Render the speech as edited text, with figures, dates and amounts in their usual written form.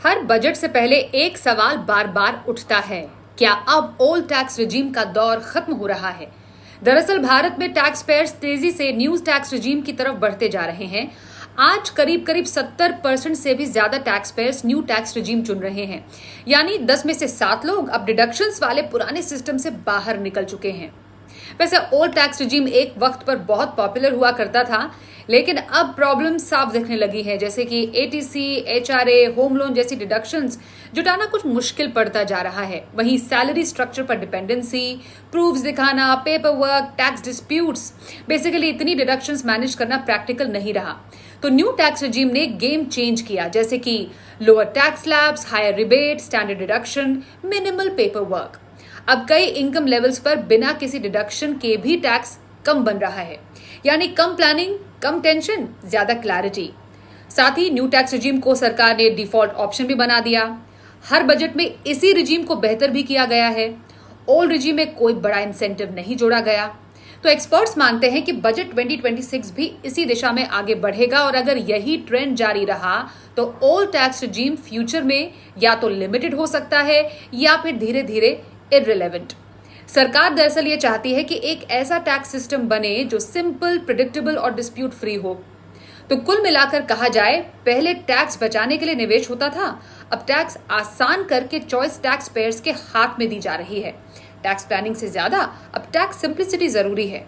हर budget से पहले एक सवाल बार बार उठता है, क्या अब ओल्ड टैक्स रिजीम का दौर खत्म हो रहा है? दरअसल भारत में टैक्स पेयर्स तेजी से न्यू टैक्स रिजीम की तरफ बढ़ते जा रहे हैं। आज करीब करीब 70% से भी ज्यादा tax payers new tax regime चुन रहे हैं। यानी 10 में से 7 लोग अब डिडक्शंस वाले पुराने सिस्टम से बाहर निकल चुके हैं। वैसे ओल्ड टैक्स रिजीम एक वक्त पर बहुत पॉपुलर हुआ करता था, लेकिन अब प्रॉब्लम साफ दिखने लगी है, जैसे कि एटीसी, एचआरए, होम लोन जैसी डिडक्शंस जुटाना कुछ मुश्किल पड़ता जा रहा है। वहीं सैलरी स्ट्रक्चर पर डिपेंडेंसी, प्रूफ्स दिखाना, paper work, tax disputes, basically इतनी डिडक्शंस मैनेज करना प्रैक्टिकल नहीं रहा। तो न्यू टैक्स रिजीम ने गेम चेंज किया, जैसे कि lower tax slabs, higher rebate, standard deduction, minimal paper work. अब कई इनकम लेवल्स पर बिना किसी डिडक्शन के भी टैक्स कम बन रहा है, यानी कम प्लानिंग, कम टेंशन, ज्यादा क्लैरिटी। साथ ही न्यू टैक्स रिजीम को सरकार ने डिफॉल्ट ऑप्शन भी बना दिया। हर बजट में इसी रिजीम को बेहतर भी किया गया है। ओल्ड रिजीम में कोई बड़ा इंसेंटिव नहीं जोड़ा गया। तो एक्सपर्ट्स मानते हैं कि बजट 2026 भी इसी दिशा में आगे बढ़ेगा, और अगर यही ट्रेंड जारी रहा तो ओल्ड टैक्स रिजीम फ्यूचर में या तो लिमिटेड हो सकता है या फिर धीरे धीरे इररिलेवेंट। सरकार दरअसल ये चाहती है कि एक ऐसा टैक्स सिस्टम बने जो सिंपल, प्रिडिक्टेबल और डिस्प्यूट फ्री हो। तो कुल मिलाकर कहा जाए, पहले टैक्स बचाने के लिए निवेश होता था, अब टैक्स आसान करके चॉइस टैक्स पेयर्स के हाथ में दी जा रही है। टैक्स प्लानिंग से ज्यादा अब टैक्स सिंप्लिसिटी जरूरी है।